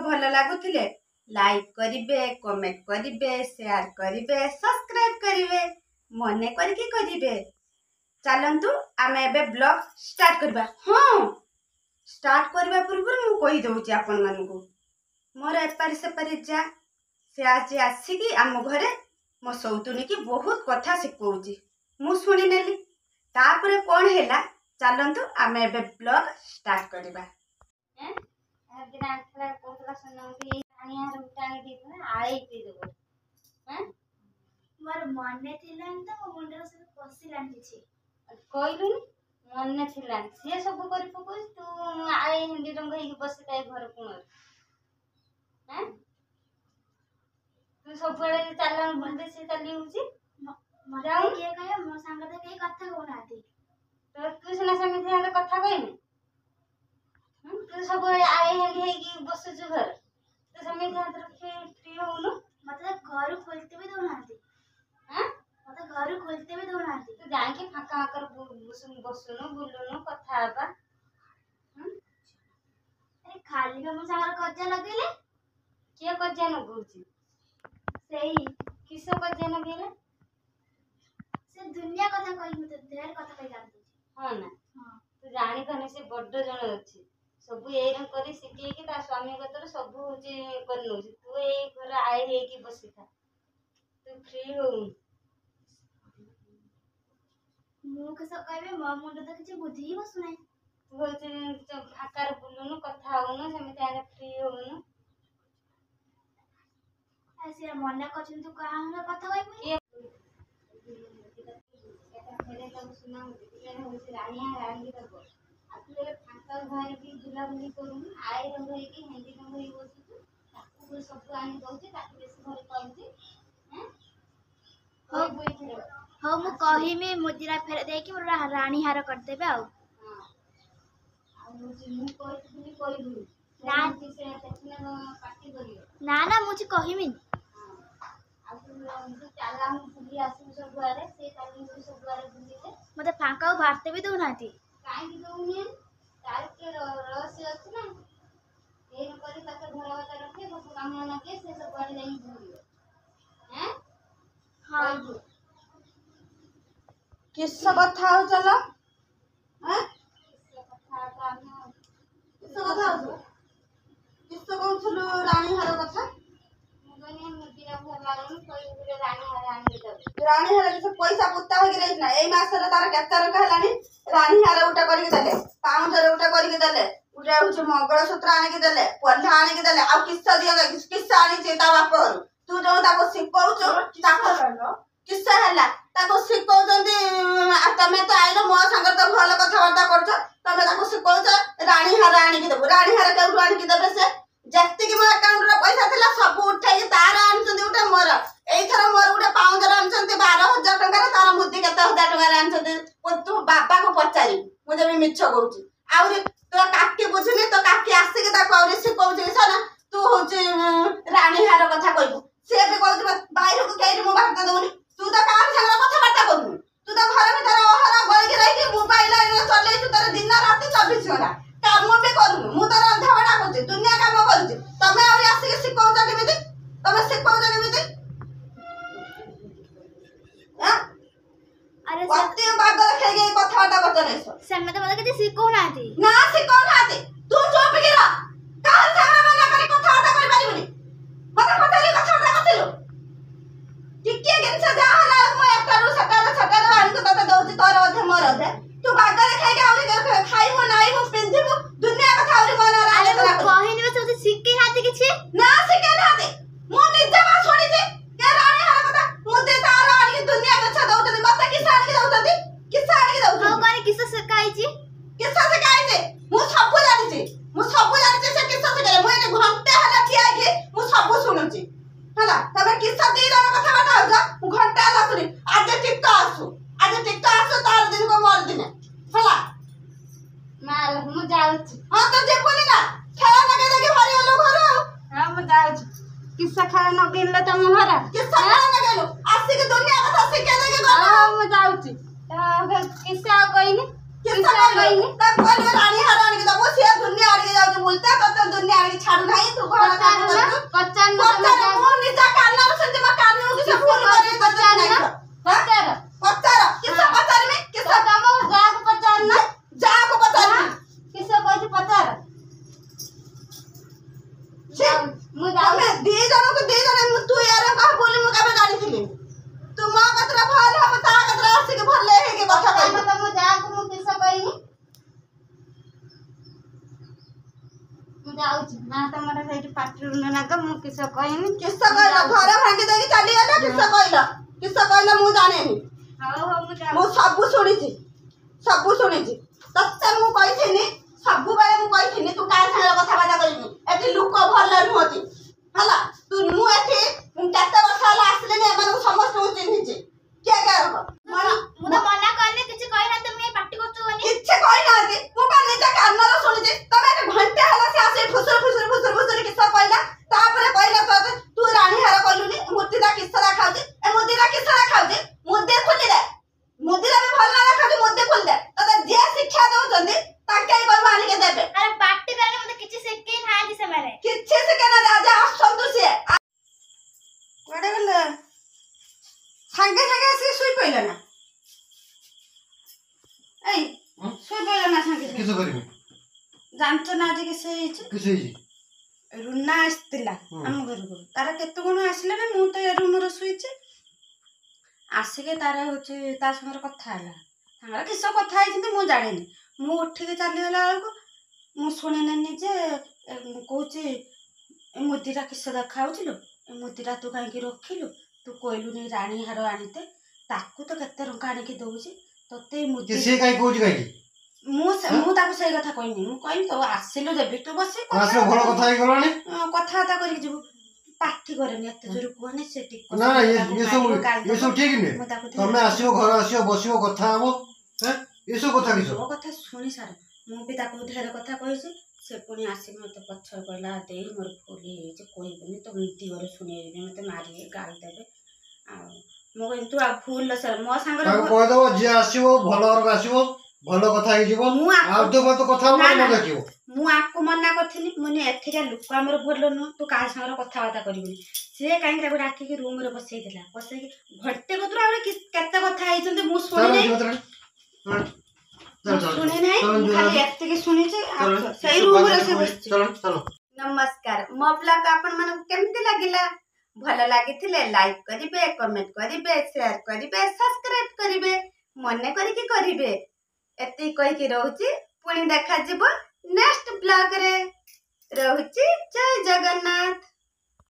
भल लगुथिले लाइक करिवे, कमेंट करिवे, शेयर करिवे, सब्सक्राइब करिवे, मने करके करिवे। चलंतु आमे एबे ब्लॉग स्टार्ट करबा। हाँ, स्टार्ट करबा पूर्व मु कहि दउची आपन मानकु मोर एपारी सेपारी जा से आज आसिकी आम घरे मो सौतुनी की बहुत कथा शिखौची मु शुणी नेली। तापरे कौन हैला चलंतु आमे एबे ब्लॉग स्टार्ट करबा। मोर मने थिलान त मो मुंडर सब पसिलान किछि कहलु मने थिलान से सब करि पकोस तू आए हिंदी रंग ही बस ताई घर कोन हैं तू सब बड़े चालन बंदे से चली होची मजा के कहे मो संग त के कथा कोनाती तो तू सना संग थे कथा कहिनी तू सब आए हिंदी ही बस जो घर तो समय ध्यान रखे फ्री होनु मतलब घर खोलते भी दोनाती हैं मतलब घर खोलते भी दोनाती तू जान के फाका आकर बसुनो बुलुनो कथा आबा अरे खाली में मो संग कज्जा लगेले के कज्जा न गउची सेही किसो कज्जा न गेले से दुनिया कथा कहि मते ढेर कथा कहि जानती हां ना हां तू जानी कने से बड्ड जण अछि सब एरम करी सिटी के ता स्वामी गतर सब होची कर नो तू ए घर आए हे की बसी था तू फ्री हो मु के सब कहबे मो मुंड त किछ बुद्धि ही बसु नै तू होची आकार बुलुनु कथा होनु समिति आने फ्री होनु ऐसे मने कछन तू कहा हम कथा कहि के फेरे सब सुना होती होची रानिया रानी तक आपले फांका घर भी बुला बुली करू आए रंग है कि हिंदी रंग ही बसु ताकू सब आनी दउची ताकू बेसी घर पाउची हैं हो बोई थे हो मु कहि में मुदिरा फेर दे कि मोरा रानी हार कर देबे आ हां आ होची मु कहि कहलु ना से तेतना पार्टी करियो ना मुझे कहि में आ तू चाला हम बुली आसु सब बारे से काली सब बारे बुली मते फांका भारते भी दोनाती काई की दउनी तार के रहस्य अछि ना ए न करी ताके घर वाला रखे बस काम ना के से सब बारे जाई बुलियो हैं हां किस्सा कथा हो चलो हैं कथा काम किस्सा कथा हो किस्सा कौन छलो रानी हार कथा मुगने मुदिरा घर लागन कोई गुरे रानी हार आनी दे रानी हार किस पैसा पुत्ता हो गिरे ना एई मास रे तार केते रंग हलानी रानी हार उटा करके देले पाउंड रे उटा करके देले उटा होछ मंगल सूत्र आनी के देले पल्ला आनी के देले आ किस्सा दिया किस्सा आनी जे ता बाप घर तू जो ताको सिखौछ ताको किस्सा हला ताको सिखौजंदी आ तमे तो आइलो मो संग तो भल कथा वार्ता करछ तमे ताको सिखौछ रानी हार आनी के देबो रानी हार केउ आनी के देबे से जत्ती की मो अकाउंट रे पैसा थिला सब उठाई तार आनछंदी उठा मोर एई थरा मोर उठा पाउंड रे आनछंदी 12000 टका रे तार मुद्दी केते 1000 टका रे आनछंदी तू बाबा को पचारी मु जेबे मिछ कहूची आउरी तो काकी बुझनी तो काकी आसी के ता कौरी सिखौची सना तू होची रानी हार कथा कहबू से भी कहू बाहर को केरी मो बात दउनी तू तो काम संग कथा बात करू तू तो घर में तार ओहरा गई के रही मोबाइल रे चले तू तार दिन रात 24 घंटा काम भी करू मु तार अंधा बड़ा करछ दुनिया काम करूछ तमे आउरी आसी के सिखौछ केमिति तमे सिखौछ केमिति हां अरे कते बाग रखे गई कथा बात करत नैसो से मते किछ सिखौ नाती ना सिखौ नाती तू चुप के रह काल संग मना करी कथा बात करि पारिबनी मते पताली कथा बात करथिलो टिके गेन से जा हला मो एकटारू सटारो आनी को तते दउची तोर अधे मोर अधे तू बाग रखे के आउरी खाइबो नाइबो पिंधिबो दुनिया कथा आउरी मन अरे राले मु कहि निबे से सिखै नाती किछ ना सिखे नाती मु निजे मा छोड़ी दे के रानी हार कथा मुदे तार आनी दुनिया कथा दउतदी मते किसा आनी दउतदी किसा आनी हो दउतदी कनि किस सिखाई छी किसा से काई दे मु सब जानि छी से किसा से करे मु एने घंटे हला ठिया के मु सब सुनुची हला तबे किसा दी जन कथा बात हो जा मु घंटे हला सुनी आज टिक्का आसु तार दिन को मोर दिन हला मार मु जाउची हां तो जे कोनी ना खेला लगे लगे भारी होलो घर हां मु जाउची किस्सा खाना न गेले तम घर किसा ना गेलो आसी के दुनिया कथा सिखे लगे हां मु जाउची किस्सा कहिनी किस्सा कहनी ता कोई रानी हार आनी के दबो से दुनिया आड़ी जाउ बोलता तो दुनिया आड़ी छाड़ू नहीं तू घर काम कर पचान मु निजा कान्ना सुनते म कान्ना के सब फोन करे पचान ना पचार पत्थर किस्सा पत्थर में किस्सा कामो जाग पचान ना जाको पत्थर किस्सा कहै पचार मु जाऊ मैं दे जन तू यार का बोली मु का गाड़ी थिली तू मां कतरा भल हम ता कतरा से के भल हे के कथा कहि मत मु जाग मु किस्सा कहनी मु जाऊ ना तमरा सेठी पाटरू ना का मु किस्सा कहनी किस्सा कहला घर भांगी देगी चली आला किस्सा कहला मु जाने नी हां हां मु जाऊ मु सब सुनिछि तत्ते मु कहिथिनी सब बेले मु कहिथिनी तू कार संग कथा बाता करिनी एठी लुक भल नहोती हला तू मु एठी केते वर्ष हला आसले ने माने समस्त चिन्हिछि के रख मु तो मना करले किछ कहि ना तुम पार्टी करछु बनी किछ कहि नाथि मु बा निजा कानर सुनिछि तमे घंटे हला से आसे फुसुर किस्सा कहला तापरे कहला तो तू रानी हार कहलुनी मुद्दीदा किस्सा देखाउछि ए मुद्दीदा किस्सा देखाउछि मुद्दे खोलि दे मुद्दीदा भी भल ना देखाउछि मुद्दे खोलि दे त जे शिक्षा दउछन्ती ताके कहबा आनी के देबे अरे पार्टी करले मते किछ सेके नाहि से माने किछ से केना राजा असंतोषी कोडे गले संगे आसी सुई पइला ना ए सुई पइला ना संगे किस करिमे जानछ ना जे के से किस होई रुना आस्तिला हम घर को तारा केते कोन आसले ना मु तो रूम रो सुईचे आसिके तारा होचे ता संगे कथा हला हमरा किस कथा आइछि मु जानेनी मु उठी के चली गला को मु सुने ननी जे कहूची ए मुदीरा किस देखाउछिलो ए मुदीरा तू काहे की रखिलु तू कहलु नहीं रानी हार आनिते ताकू तो केते रंका आनी के दउछि तते मुदी से काई कहूची काई मु ताको सही कथा कहनी मु कहनी तो आसिलु जेबी तू बसी आसले भलो कथा ही गलानी कथा ता करी जीवु पाठी करनी एते जोर कोने से टिक ना ना ये सब ठीक नहीं तमे आसियो घर आसियो बसियो कथा हबो हैं ये सब कथा किसो वो कथा सुनी सार मु भी ताको ढेर कथा कहिछि से पुनी आसी मते पछर कहला दे मोर फुली जे कहबनी तो नीति घर सुनेबे मते मारी गाल देबे आ मो कहन तू आ फूल सर मो संगर कह दो जे आसियो भलो और आसियो भलो कथा ही जीवो आ तो बात कथा मन देखियो मु आपको मना करथिनी मने एथिका लुक हमर भलो न तू का संगर कथा बाता करबनी से काहे रे डाकी के रूम रे बसई देला बसई के घंटे को तोरा केते कथा आइछन मु सुनि सुनी नहीं खाली एते के सुनी छे सही रूम रे से बस चलो नमस्कार मो ब्लॉग आपन मन केमति लागिला भलो लागिथिले लाइक करिवे कमेंट करिवे शेयर करिवे सब्सक्राइब करिवे मने करी के करिवे एते कहि के रहउची पुणी देखा जिवो नेक्स्ट ब्लॉग रे रहउची जय जगन्नाथ।